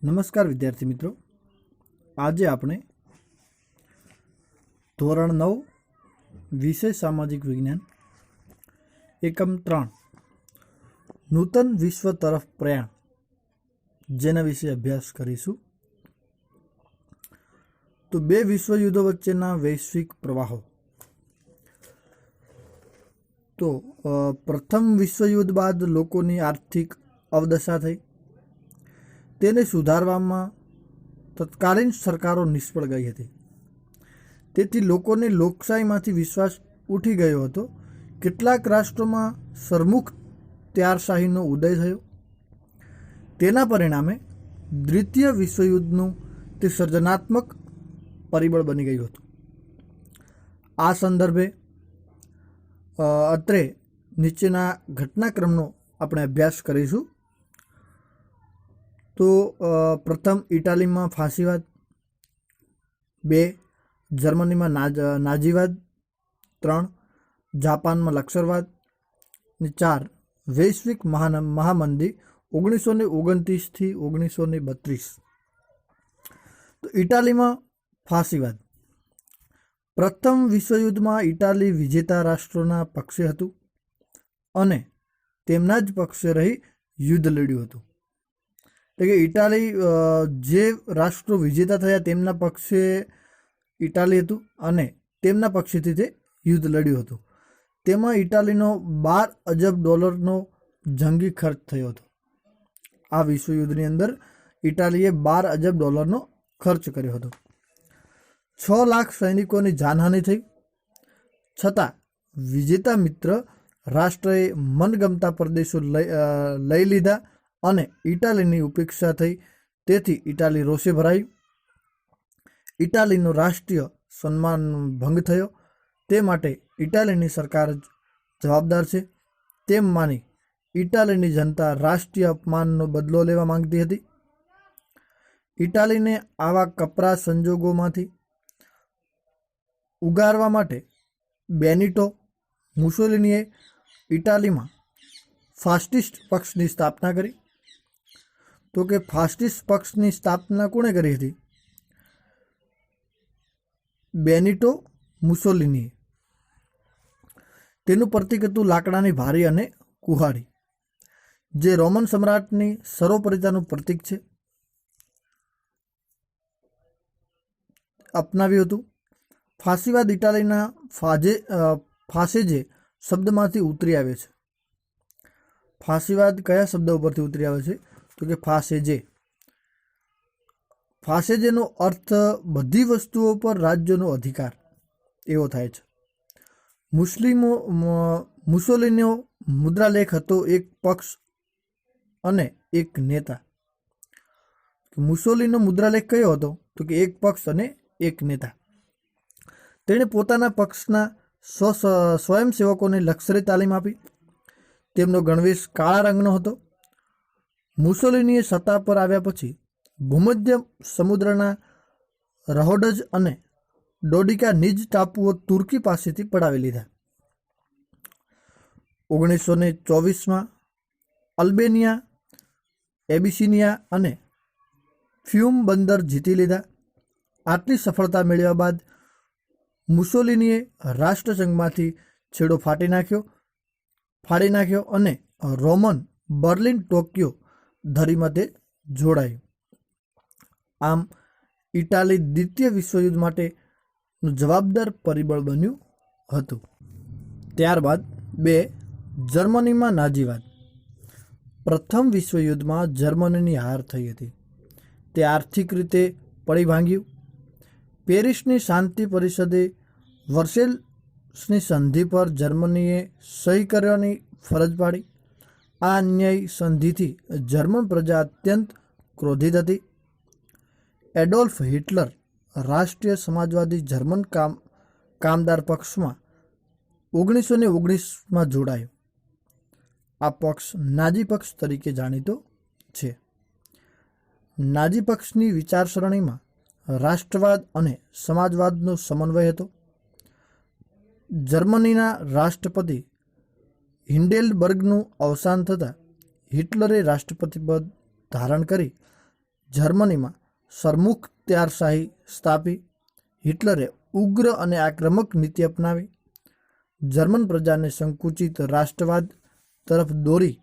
નમસ્કાર વિદ્યાર્થી મિત્રો, આજે આપણે ધોરણ 9 વિષય સામાજિક વિજ્ઞાન એકમ 3 નૂતન વિશ્વ તરફ પ્રયાણ જેના વિશે અભ્યાસ કરીશું. તો બે વિશ્વયુદ્ધો વચ્ચેના વૈશ્વિક પ્રવાહો. તો પ્રથમ વિશ્વયુદ્ધ બાદ લોકોની આર્થિક અવદશા થઈ. તેને સુધારવામાં તત્કાલીન સરકારો નિષ્ફળ ગઈ હતી. તેથી લોકોને લોકશાહીમાંથી વિશ્વાસ ઉઠી ગયો હતો. કેટલાક રાષ્ટ્રોમાં સરમુખ ત્યારશાહીનો ઉદય થયો. તેના પરિણામે દ્વિતીય વિશ્વયુદ્ધનું તે સર્જનાત્મક પરિબળ બની ગયું હતું. આ સંદર્ભે અત્રે નીચેના ઘટનાક્રમનો આપણે અભ્યાસ કરીશું. તો પ્રથમ ઇટાલીમાં ફાંસીવાદ, 2 જર્મનીમાં નાઝીવાદ, 3 જાપાનમાં લશ્કરવાદ, 4 વૈશ્વિક મહામંદી 1929 થી 1932. તો ઇટાલીમાં ફાંસીવાદ. પ્રથમ વિશ્વયુદ્ધમાં ઇટાલી વિજેતા રાષ્ટ્રોના પક્ષે હતું અને તેમના જ પક્ષે રહી યુદ્ધ લડ્યું હતું. એટલે કે ઇટાલી જે રાષ્ટ્રો વિજેતા થયા તેમના પક્ષે ઇટાલી હતું અને તેમના પક્ષેથી તે યુદ્ધ લડ્યું હતું. તેમાં ઇટાલીનો $12 અજબ જંગી ખર્ચ થયો હતો. આ વિશ્વયુદ્ધની અંદર ઇટાલીએ $12 અજબ ખર્ચ કર્યો હતો. 6 લાખ સૈનિકોની જાનહાનિ થઈ. છતાં વિજેતા મિત્ર રાષ્ટ્રએ મનગમતા પ્રદેશો લઈ લીધા અને ઇટાલીની ઉપેક્ષા થઈ. તેથી ઇટાલી રોષે ભરાયું. ઇટાલીનો રાષ્ટ્રીય સન્માન ભંગ થયો. તે માટે ઇટાલીની સરકાર જવાબદાર છે તેમ માની ઇટાલીની જનતા રાષ્ટ્રીય અપમાનનો બદલો લેવા માંગતી હતી. ઇટાલીને આવા કપરા સંજોગોમાંથી ઉગારવા માટે બેનિટો મુસોલિનીએ ઇટાલીમાં ફાસિસ્ટ પક્ષની સ્થાપના કરી. તો કે ફાસિસ્ટ પક્ષની સ્થાપના કોણે કરી હતી? બેનિટો મુસોલિનીએ. તેનું પ્રતીક હતું લાકડાની ભારી અને કુહાડી, જે રોમન સમ્રાટની સર્વોપરિતાનું પ્રતીક છે. અપનાવ્યું હતું. ફાંસીવાદ ઇટાલીના ફાસેજે શબ્દમાંથી ઉતરી આવે છે. ફાંસીવાદ કયા શબ્દ ઉપરથી ઉતરી આવે છે? તો કે ફાસેજે. ફાસેજેનો અર્થ બધી વસ્તુઓ પર રાજ્યનો અધિકાર એવો થાય છે. મુસોલિનીનો મુદ્રાલેખ હતો એક પક્ષ અને એક નેતા. મુસોલિનીનો મુદ્રાલેખ કયો હતો? તો કે એક પક્ષ અને એક નેતા. તેણે પોતાના પક્ષના સ્વયંસેવકોને લશ્કરી તાલીમ આપી. તેમનો ગણવેશ કાળા રંગનો હતો. મુસોલિનીએ સત્તા પર આવ્યા પછી ભૂમધ્ય સમુદ્રના રહોડજ અને ડોડિકા નિજ ટાપુઓ તુર્કી પાસેથી પડાવી લીધા. 1924માં અલ્બેનિયા, એબિસિનિયા અને ફ્યુમ બંદર જીતી લીધા. આટલી સફળતા મેળવ્યા બાદ મુસોલિનીએ રાષ્ટ્રસંઘમાંથી છેડો ફાડી નાખ્યો અને રોમન બર્લિન ટોક્યો ધરીમાં તે જોડાયું. આમ ઇટાલી દ્વિતીય વિશ્વયુદ્ધ માટેનું જવાબદાર પરિબળ બન્યું હતું. ત્યારબાદ 2 જર્મનીમાં નાઝીવાદ. પ્રથમ વિશ્વયુદ્ધમાં જર્મનીની હાર થઈ હતી. તે આર્થિક રીતે પડી ભાંગ્યું. પેરિસની શાંતિ પરિષદે વર્સેલ્સની સંધિ પર જર્મનીએ સહી કરવાની ફરજ પાડી. આ અન્યાયી સંધિથી જર્મન પ્રજા અત્યંત ક્રોધિત હતી. એડોલ્ફ હિટલર રાષ્ટ્રીય સમાજવાદી જર્મન કામદાર પક્ષમાં 1919માં જોડાયો. આ પક્ષ નાઝી પક્ષ તરીકે જાણીતો છે. નાઝી પક્ષની વિચારસરણીમાં રાષ્ટ્રવાદ અને સમાજવાદનો સમન્વય હતો. જર્મનીના રાષ્ટ્રપતિ હિન્ડેલબર્ગનું અવસાન થતાં હિટલરે રાષ્ટ્રપતિ પદ ધારણ કરી જર્મનીમાં સરમુખત્યારશાહી સ્થાપી. હિટલરે ઉગ્ર અને આક્રમક નીતિ અપનાવી. જર્મન પ્રજાને સંકુચિત રાષ્ટ્રવાદ તરફ દોરી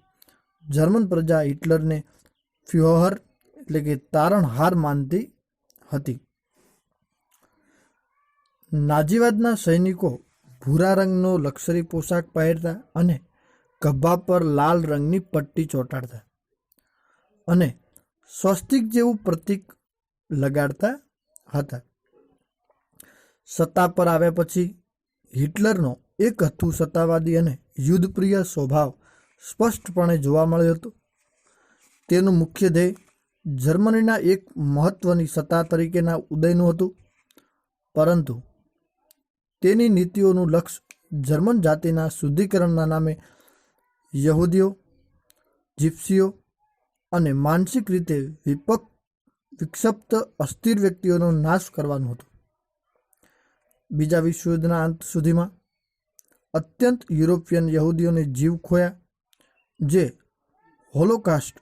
જર્મન પ્રજા હિટલરને ફ્યુહર એટલે કે તારણહાર માનતી હતી. નાજીવાદના સૈનિકો ભૂરા રંગનો લશ્કરી પોશાક પહેરતા અને ખભા પર લાલ રંગની પટ્ટી ચોંટાડતા અને સ્વસ્તિક જેવું પ્રતીક લગાડતા હતા. સત્તા પર આવ્યા પછી હિટલરનો એક હતું સત્તાવાદી અને યુદ્ધપ્રિય સ્વભાવ સ્પષ્ટપણે જોવા મળ્યો હતો. તેનું મુખ્ય ધ્યેય જર્મનીના એક મહત્વની સત્તા તરીકેના ઉદયનું હતું, પરંતુ તેની નીતિઓનું લક્ષ્ય જર્મન જાતિના શુદ્ધિકરણના નામે યહૂદીઓ, જીપ્સીઓ અને માનસિક રીતે વિક્ષિપ્ત અસ્થિર વ્યક્તિઓનો નાશ કરવાનું હતું. બીજા વિશ્વયુદ્ધના અંત સુધીમાં અત્યંત યુરોપિયન યહૂદીઓને જીવ ખોયા, જે હોલોકાસ્ટ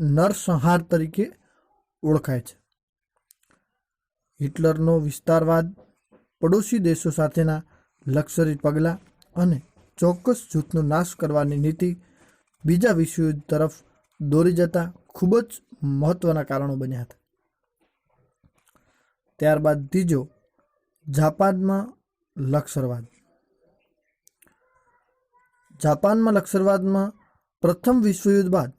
નરસંહાર તરીકે ઓળખાય છે. હિટલરનો વિસ્તારવાદ, પડોશી દેશો સાથેના લશ્કરી પગલાં અને ચોક્કસ જૂથનો નાશ કરવાની નીતિ બીજા વિશ્વયુદ્ધ તરફ દોરી જતા ખૂબ જ મહત્વના કારણો બન્યા હતા. ત્યારબાદ ત્રીજો, જાપાનમાં લશ્કરવાદ. જાપાનમાં લશ્કરવાદમાં પ્રથમ વિશ્વયુદ્ધ બાદ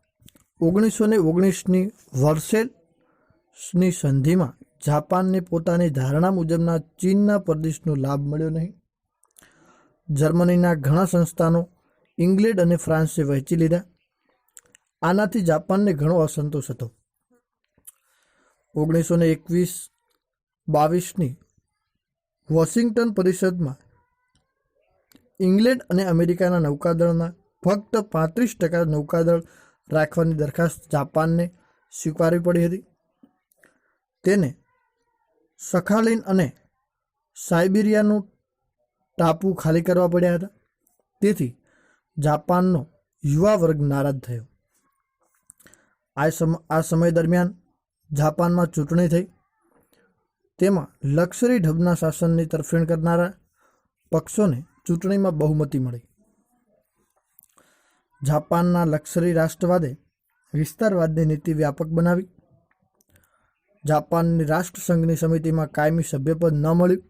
1919ની વર્સેલ્સની સંધિમાં જાપાનને પોતાની ધારણા મુજબના ચીનના પ્રદેશનો લાભ મળ્યો નહીં. જર્મનીના ઘણા સંસ્થાનો ઇંગ્લેન્ડ અને ફ્રાન્સે વહેંચી લીધા. આનાથી જાપાનને ઘણો અસંતોષ હતો. 1921-22ની વોશિંગ્ટન પરિષદમાં ઇંગ્લેન્ડ અને અમેરિકાના નૌકાદળના ફક્ત 35% નૌકાદળ રાખવાની દરખાસ્ત જાપાનને સ્વીકારવી પડી હતી. તેને સખાલિન અને સાઇબિરિયાનું ટાપુ ખાલી કરવા પડ્યા હતા. તેથી જાપાનનો યુવા વર્ગ નારાજ થયો. આ સમય દરમિયાન જાપાનમાં ચૂંટણી થઈ. તેમાં લશ્કરી ઢબના શાસનની તરફેણ કરનારા પક્ષોને ચૂંટણીમાં બહુમતી મળી. જાપાનના લશ્કરી રાષ્ટ્રવાદે વિસ્તારવાદની નીતિ વ્યાપક બનાવી. જાપાનની રાષ્ટ્રસંઘની સમિતિમાં કાયમી સભ્યપદ ન મળ્યું.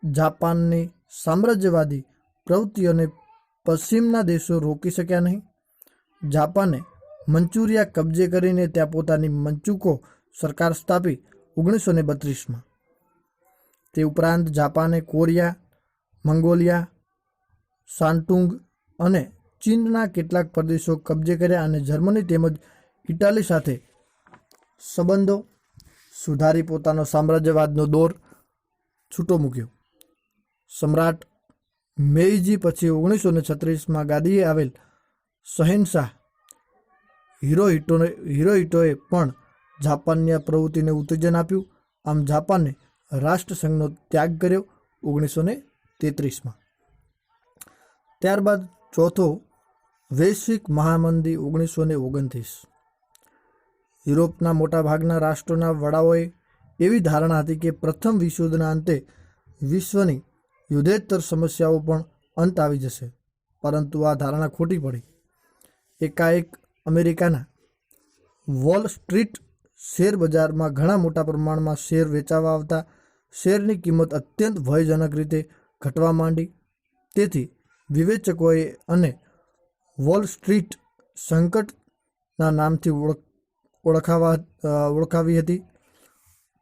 જાપાનની સામ્રાજ્યવાદી પ્રવૃત્તિઓને પશ્ચિમના દેશો રોકી શક્યા નહીં. જાપાને મંચુરિયા કબજે કરીને ત્યાં પોતાની મંચુકો સરકાર સ્થાપી 1932માં. તે ઉપરાંત જાપાને કોરિયા, મંગોલિયા, શાન્ટુંગ અને ચીનના કેટલાક પ્રદેશો કબજે કર્યા અને જર્મની તેમજ ઇટાલી સાથે સંબંધો સુધારી પોતાનો સામ્રાજ્યવાદનો દોર છૂટો મૂક્યો. સમ્રાટ મેઈજી પછી 1936માં ગાદીએ આવેલ શહેનશાહ હિરોહિટોએ પણ જાપાનની આ પ્રવૃત્તિને ઉત્તેજન આપ્યું. આમ જાપાને રાષ્ટ્રસંઘનો ત્યાગ કર્યો 1933માં. ત્યારબાદ ચોથો, વૈશ્વિક મહામંદી 1929. યુરોપના મોટાભાગના રાષ્ટ્રોના વડાઓએ એવી ધારણા હતી કે પ્રથમ વિશ્વયુદ્ધના અંતે વિશ્વની યુદ્ધેતર સમસ્યાઓ પણ અંત આવી જશે, પરંતુ આ ધારણા ખોટી પડી. એકાએક અમેરિકાના વોલ સ્ટ્રીટ શેર બજારમાં ઘણા મોટા પ્રમાણમાં શેર વેચાવા આવતા શેરની કિંમત અત્યંત ભયજનક રીતે ઘટવા માંડી. તેથી વિવેચકોએ અને વોલ સ્ટ્રીટ સંકટના નામથી ઓળખાવી હતી.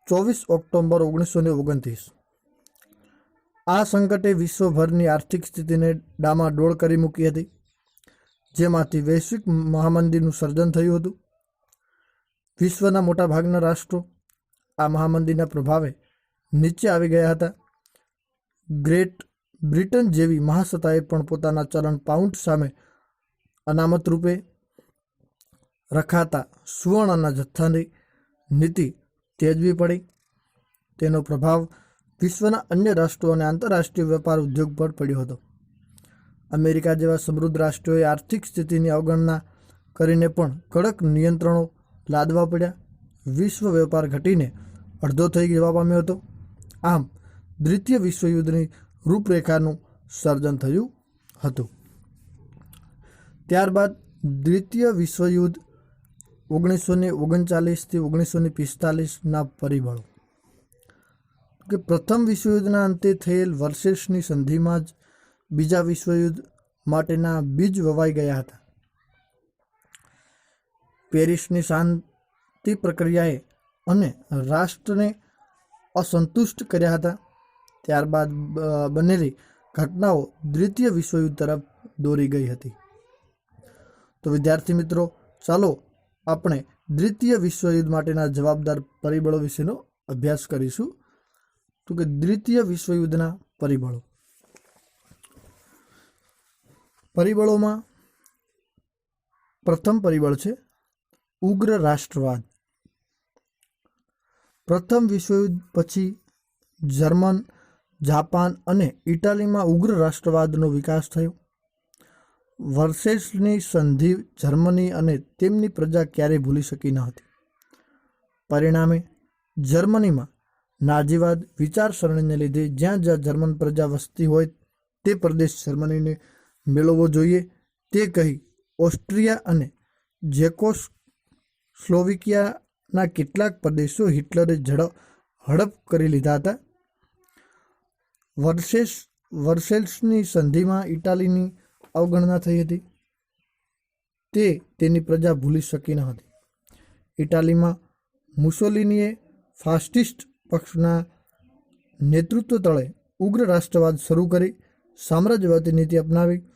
24 ઓક્ટોબર 1929. આ સંકટે વિશ્વભરની આર્થિક સ્થિતિને ડામાડોળ કરી મૂકી હતી, જેમાંથી વૈશ્વિક મહામંદીનું સર્જન થયું હતું. વિશ્વના મોટાભાગના રાષ્ટ્રો આ મહામંદીના પ્રભાવે નીચે આવી ગયા હતા. ગ્રેટ બ્રિટન જેવી મહાસત્તાએ પણ પોતાના ચલણ પાઉન્ડ સામે અનામત રૂપે રખાતા સુવર્ણના જથ્થાની નીતિ ત્યજવી પડી. તેનો પ્રભાવ વિશ્વના અન્ય રાષ્ટ્રો અને આંતરરાષ્ટ્રીય વેપાર ઉદ્યોગ પર પડ્યો હતો. અમેરિકા જેવા સમૃદ્ધ રાષ્ટ્રોએ આર્થિક સ્થિતિની અવગણના કરીને પણ કડક નિયંત્રણો લાદવા પડ્યા. વિશ્વ વેપાર ઘટીને અડધો થઈ જવા પામ્યો હતો. આમ દ્વિતીય વિશ્વયુદ્ધની રૂપરેખાનું સર્જન થયું હતું. ત્યારબાદ દ્વિતીય વિશ્વયુદ્ધ 1939થી 1945ના પરિબળો કે પ્રથમ વિશ્વયુદ્ધના અંતે થયેલ વર્સેસની સંધિમાં જ બીજા વિશ્વયુદ્ધ માટેના બીજ વવાઈ ગયા હતા. પેરિસની શાંતિ પ્રક્રિયાએ અને રાષ્ટ્રને અસંતુષ્ટ કર્યા હતા. ત્યારબાદ બનેલી ઘટનાઓ દ્વિતીય વિશ્વયુદ્ધ તરફ દોરી ગઈ હતી. તો વિદ્યાર્થી મિત્રો, ચાલો આપણે દ્વિતીય વિશ્વયુદ્ધ માટેના જવાબદાર પરિબળો વિશેનો અભ્યાસ કરીશું. તો કે દ્વિતીય વિશ્વયુદ્ધના પરિબળોમાં પ્રથમ પરિબળ છે ઉગ્ર રાષ્ટ્રવાદ. પ્રથમ વિશ્વયુદ્ધ પછી જર્મન, જાપાન અને ઇટાલીમાં ઉગ્ર રાષ્ટ્રવાદનો વિકાસ થયો. વર્સેસની સંધિ જર્મની અને તેમની પ્રજા ક્યારેય ભૂલી શકી ન હતી. પરિણામે જર્મનીમાં નાઝીવાદ વિચારસરણીને લીધે જ્યાં જ્યાં જર્મન પ્રજા વસતી હોય તે પ્રદેશ જર્મનીને મેળવવો જોઈએ તે કહી ઓસ્ટ્રિયા અને જેકોસ્લોવાકિયાના કેટલાક પ્રદેશો હિટલરે હડપ કરી લીધા હતા. વર્સેલ્સની સંધિમાં ઇટાલીની અવગણના થઈ હતી. તે તેની પ્રજા ભૂલી શકી ન હતી. ઇટાલીમાં મુસોલિનીએ ફાસિસ્ટ પક્ષના નેતૃત્વ તળે ઉગ્ર રાષ્ટ્રવાદ શરૂ કરી સામ્રાજ્યવાદી નીતિ અપનાવી.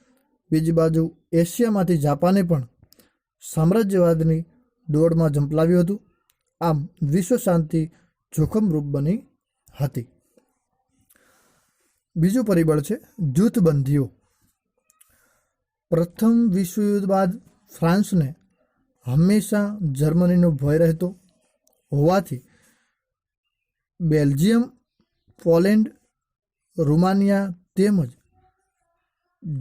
બીજી બાજુ એશિયામાંથી જાપાને પણ સામ્રાજ્યવાદની દોડમાં ઝંપલાવ્યું હતું. આમ વિશ્વ શાંતિ જોખમરૂપ બની હતી. બીજું પરિબળ છે જૂથબંધીઓ. પ્રથમ વિશ્વયુદ્ધ બાદ ફ્રાન્સને હંમેશા જર્મનીનો ભય રહેતો હોવાથી બેલ્જિયમ, પોલેન્ડ, રૂમાનિયા તેમજ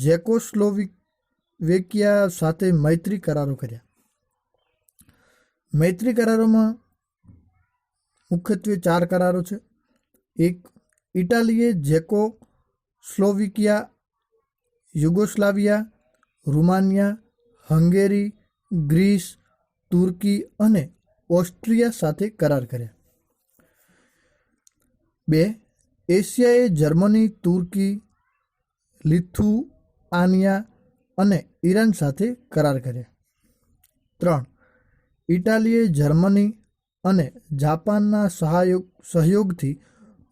જેકોસ્લોવાકિયા સાથે મૈત્રી કરારો કર્યા. મૈત્રી કરારોમાં મુખ્યત્વે 4 કરારો છે. એક, ઇટાલીએ જેકોસ્લોવાકિયા, યુગોસ્લાવિયા, રૂમાનિયા, હંગેરી, ગ્રીસ, તુર્કી અને ઓસ્ટ્રિયા સાથે કરાર કર્યા. 2, એશિયાએ જર્મની, તુર્કી, લિથુઆનિયા અને ઈરાન સાથે કરાર કર્યા. 3, ઇટાલીએ જર્મની અને જાપાનના સહયોગથી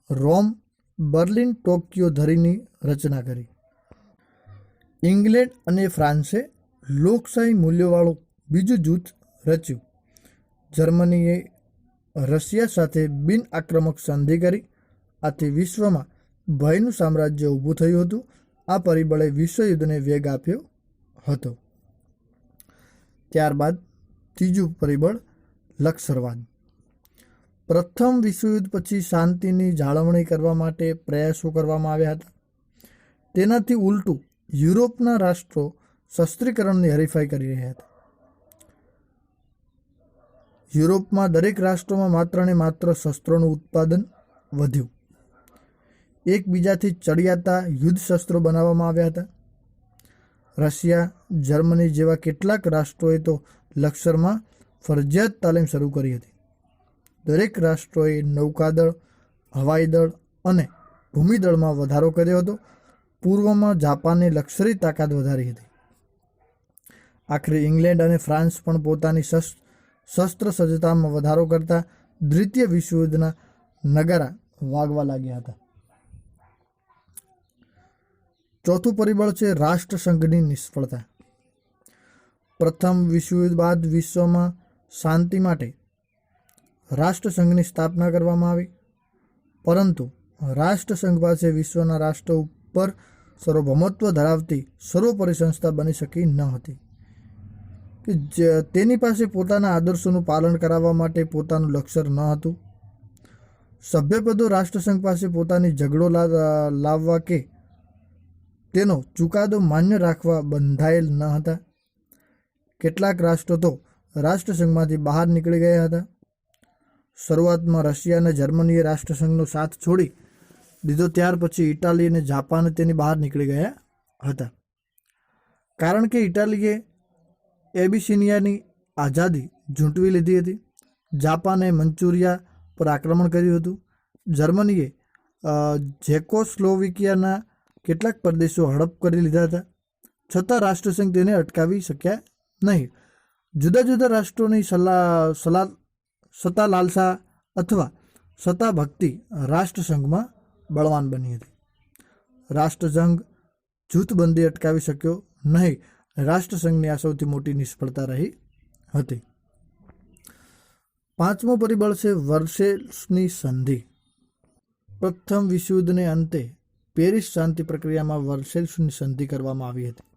રોમ, બર્લિન, ટોક્યો ધરીની રચના કરી. ઇંગ્લેન્ડ અને ફ્રાન્સે લોકશાહી મૂલ્યોવાળું બીજું જૂથ રચ્યું. જર્મનીએ રશિયા સાથે બિન આક્રમક સંધિ કરી. આથી વિશ્વમાં ભયનું સામ્રાજ્ય ઊભું થયું હતું. આ પરિબળે વિશ્વયુદ્ધને વેગ આપ્યો હતો. ત્યારબાદ ત્રીજું પરિબળ લશ્કરવાદ. પ્રથમ વિશ્વયુદ્ધ પછી શાંતિની જાળવણી કરવા માટે પ્રયાસો કરવામાં આવ્યા હતા. તેનાથી ઉલટું યુરોપના રાષ્ટ્રો શસ્ત્રીકરણની હરીફાઈ કરી રહ્યા હતા. યુરોપમાં દરેક રાષ્ટ્રોમાં માત્ર ને માત્ર શસ્ત્રોનું ઉત્પાદન વધ્યું. એકબીજાથી ચડિયાતા યુદ્ધ શસ્ત્રો બનાવવામાં આવ્યા હતા. રશિયા, જર્મની જેવા કેટલાક રાષ્ટ્રોએ તો લશ્કરમાં ફરજિયાત તાલીમ શરૂ કરી હતી. દરેક રાષ્ટ્રોએ નૌકાદળ, હવાઈદળ અને ભૂમિદળમાં વધારો કર્યો હતો. પૂર્વમાં જાપાને લશ્કરી તાકાત વધારી હતી. આખરે ઇંગ્લેન્ડ અને ફ્રાન્સ પણ પોતાની શસ્ત્ર સજ્જતામાં વધારો કરતા દ્વિતીય વિશ્વયુદ્ધના નગારા વાગવા લાગ્યા હતા. ચોથું પરિબળ છે રાષ્ટ્રસંઘની નિષ્ફળતા. પ્રથમ વિશ્વયુદ્ધ બાદ વિશ્વમાં શાંતિ માટે રાષ્ટ્રસંઘની સ્થાપના કરવામાં આવી. પરંતુ રાષ્ટ્રસંઘ પાસે વિશ્વના રાષ્ટ્રો ઉપર સાર્વભૌમત્વ ધરાવતી સર્વોપરી સંસ્થા બની શકી ન હતી. તેની પાસે પોતાના આદર્શોનું પાલન કરાવવા માટે પોતાનું લશ્કર ન હતું. સભ્યપદો રાષ્ટ્રસંઘ પાસે પોતાની ઝઘડો લાવવા કે તેનો ચુકાદો માન્ય રાખવા બંધાયેલ ન હતા. કેટલાક રાષ્ટ્રો તો રાષ્ટ્રસંઘમાંથી બહાર નીકળી ગયા હતા. શરૂઆતમાં રશિયા અને જર્મનીએ રાષ્ટ્રસંઘનો સાથ છોડી દીધો. ત્યાર પછી ઇટાલી અને જાપાન તેની બહાર નીકળી ગયા હતા. કારણ કે ઇટાલીએ એબિસિનિયાની આઝાદી ઝૂંટવી લીધી હતી. જાપાને મંચુરિયા પર આક્રમણ કર્યું હતું. જર્મનીએ ઝેકોસ્લોવાકિયાના કેટલાક પ્રદેશો હડપ કરી લીધા હતા. છતાં રાષ્ટ્રસંઘ તેને અટકાવી શક્યા નહીં. જુદા જુદા રાષ્ટ્રોની સત્તા લાલસા અથવા સત્તા ભક્તિ રાષ્ટ્રસંઘમાં બળવાન બની હતી. રાષ્ટ્રસંઘ જૂથબંધી અટકાવી શક્યો નહીં. રાષ્ટ્રસંઘની આ સૌથી મોટી નિષ્ફળતા રહી હતી. પાંચમો પરિબળ છે વર્સેલ્સની સંધિ. પ્રથમ વિશ્વયુદ્ધને અંતે પેરિસ શાંતિ પ્રક્રિયામાં વર્સેલ્સની સંધિ કરવામાં આવી હતી.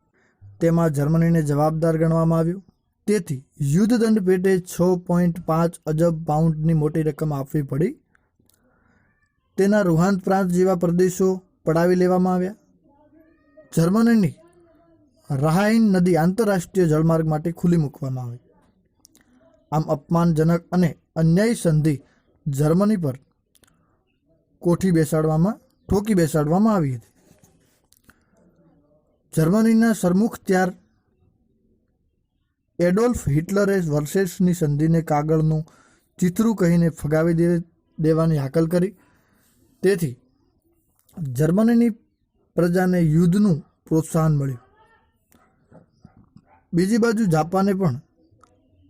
તેમાં જર્મનીને જવાબદાર ગણવામાં આવ્યું. તેથી યુદ્ધદંડ પેટે 6.5 અજબ પાઉન્ડની મોટી રકમ આપવી પડી. તેના રુહાન પ્રાંત જેવા પ્રદેશો પડાવી લેવામાં આવ્યા. જર્મનીની રાહાઇન નદી આંતરરાષ્ટ્રીય જળમાર્ગ માટે ખુલ્લી મૂકવામાં આવી. આમ અપમાનજનક અને અન્યાયી સંધિ જર્મની પર ઠોકી બેસાડવામાં આવી હતી. જર્મનીના સરમુખ ત્યાર એડોલ્ફ હિટલરે વર્સેલ્સની સંધિને કાગળનું ચિત્રું કહીને ફગાવી દેવાની હાકલ કરી. તેથી જર્મનીની પ્રજાને યુદ્ધનું પ્રોત્સાહન મળ્યું. બીજી બાજુ જાપાને પણ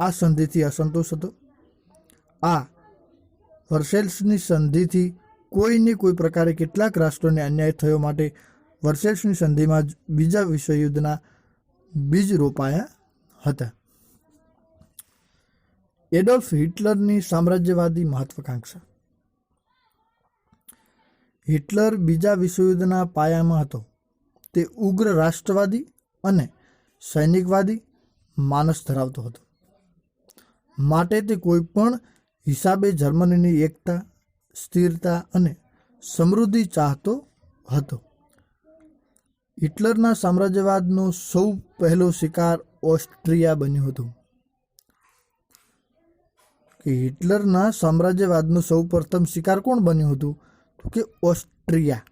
આ સંધિથી અસંતોષ હતો. આ વર્સેલ્સની સંધિથી કોઈને કોઈ પ્રકારે કેટલાક રાષ્ટ્રોને અન્યાય થયો માટે વર્સેલ્સની સંધિમાં જ બીજા વિશ્વયુદ્ધના બીજ રોપાયા હતા. એડોલ્ફ હિટલરની સામ્રાજ્યવાદી મહત્વાકાંક્ષા. હિટલર બીજા વિશ્વયુદ્ધના પાયામાં હતો. તે ઉગ્ર રાષ્ટ્રવાદી અને સૈનિકવાદી માનસ ધરાવતો હતો. માટે તે કોઈ પણ હિસાબે જર્મનીની એકતા, સ્થિરતા અને સમૃદ્ધિ ચાહતો હતો. હિટલરના સામ્રાજ્યવાદનો સૌ પહેલો શિકાર ઓસ્ટ્રિયા બન્યું હતું. હિટલરના સામ્રાજ્યવાદનો સૌ પ્રથમ શિકાર કોણ બન્યું હતું? તો કે ઓસ્ટ્રિયા.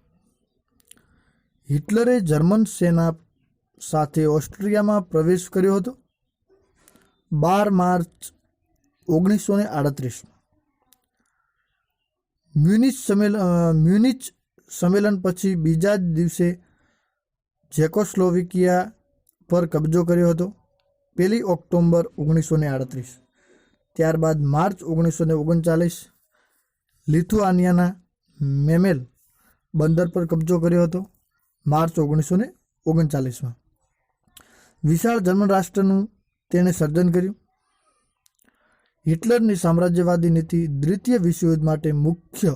હિટલરે જર્મન સેના સાથે ઓસ્ટ્રિયામાં પ્રવેશ કર્યો હતો 12 માર્ચ 1938. મ્યુનિચ સંમેલન પછી બીજા જ દિવસે ઝેકોસ્લોવાકિયા પર કબજો કર્યો હતો 1 ઓક્ટોબર 1938. ત્યારબાદ માર્ચ 1939 લિથુઆનિયાના મેમેલ બંદર પર કબજો કર્યો હતો માર્ચ 1939. વિશાળ જર્મન રાષ્ટ્રનું તેણે સર્જન કર્યું. હિટલરની સામ્રાજ્યવાદી નીતિ દ્વિતીય વિશ્વયુદ્ધ માટે મુખ્ય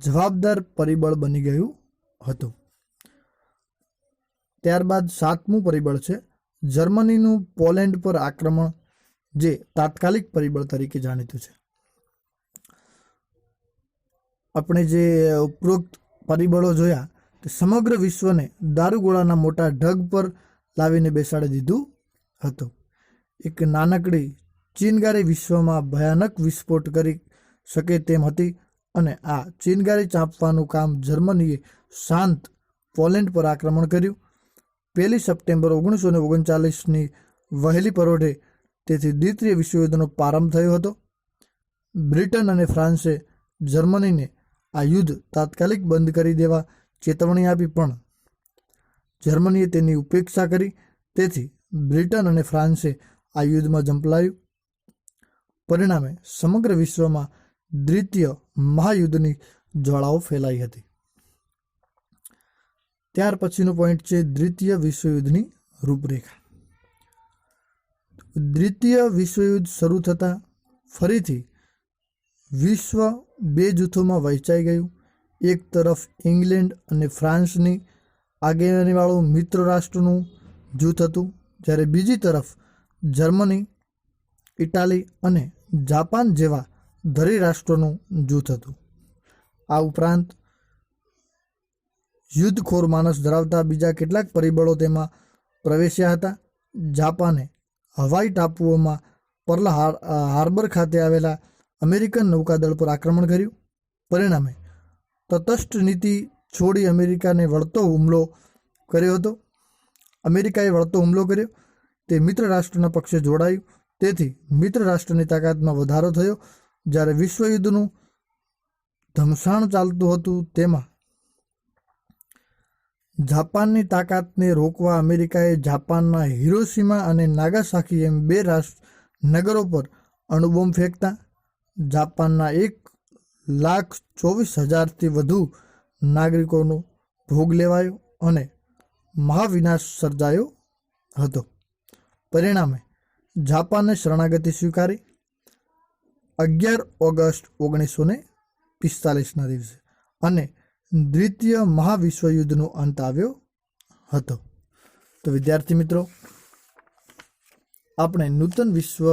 જવાબદાર પરિબળ બની ગયું હતું. ત્યારબાદ સાતમું પરિબળ છે જર્મનીનું પોલેન્ડ પર આક્રમણ, જે તાત્કાલિક પરિબળ તરીકે જાણીતું છે. આપણે જે ઉપરોક્ત પરિબળો જોયા તે સમગ્ર વિશ્વને દારૂગોળાના મોટા ઢગ પર લાવીને બેસાડી દીધું હતું. એક નાનકડી ચિનગારી વિશ્વમાં ભયાનક વિસ્ફોટ કરી શકે તેમ હતી અને આ ચિનગારી ચાંપવાનું કામ જર્મનીએ શાંત પોલેન્ડ પર આક્રમણ કર્યું 1 સપ્ટેમ્બર 1939ની વહેલી પરોઢે. તેથી દ્વિતીય વિશ્વયુદ્ધનો પ્રારંભ થયો હતો. બ્રિટન અને ફ્રાન્સે જર્મનીને આ યુદ્ધ તાત્કાલિક બંધ કરી દેવા ચેતવણી આપી, પણ જર્મનીએ તેની ઉપેક્ષા કરી. તેથી બ્રિટન અને ફ્રાન્સે આ યુદ્ધમાં ઝંપલાવ્યું. પરિણામે સમગ્ર વિશ્વમાં દ્વિતીય મહાયુદ્ધની જ્વાળાઓ ફેલાઈ હતી. ત્યાર પછીનો પોઈન્ટ છે દ્વિતીય વિશ્વયુદ્ધની રૂપરેખા. દ્વિતીય વિશ્વયુદ્ધ શરૂ થતાં ફરીથી વિશ્વ બે જૂથોમાં વહેંચાઈ ગયું. એક તરફ ઇંગ્લેન્ડ અને ફ્રાન્સની આગેવાનીવાળું મિત્ર રાષ્ટ્રનું જૂથ હતું, જ્યારે બીજી તરફ જર્મની, ઇટાલી અને જાપાન જેવા ધરી રાષ્ટ્રોનું જૂથ હતું. આ ઉપરાંત યુદ્ધખોર માનસ ધરાવતા બીજા કેટલાક પરિબળો તેમાં પ્રવેશ્યા હતા. જાપાને હવાઈ ટાપુઓમાં પર્લ હાર્બર ખાતે આવેલા અમેરિકન નૌકાદળ પર આક્રમણ કર્યું. પરિણામે તટસ્થ નીતિ છોડી અમેરિકાએ વળતો હુમલો કર્યો. તે મિત્ર રાષ્ટ્રના પક્ષે જોડાયું. તેથી મિત્ર રાષ્ટ્રની તાકાતમાં વધારો થયો. જ્યારે વિશ્વયુદ્ધનું ધમસાણ ચાલતું હતું તેમાં જાપાનની તાકાતને રોકવા અમેરિકાએ જાપાનના હિરોશીમા અને નાગાસાકી એમ 2 નગરો પર અણુબોમ્બ ફેંકતા જાપાનના 1,24,000થી વધુ નાગરિકોનો ભોગ લેવાયો અને મહાવિનાશ સર્જાયો હતો. પરિણામે જાપાને શરણાગતિ સ્વીકારી. 11 ઓગસ્ટ 1945ના દિવસે અને દ્વિતીય મહાવિશ્વયુદ્ધનો અંત આવ્યો હતો. તો વિદ્યાર્થી મિત્રો, આપણે નૂતન વિશ્વ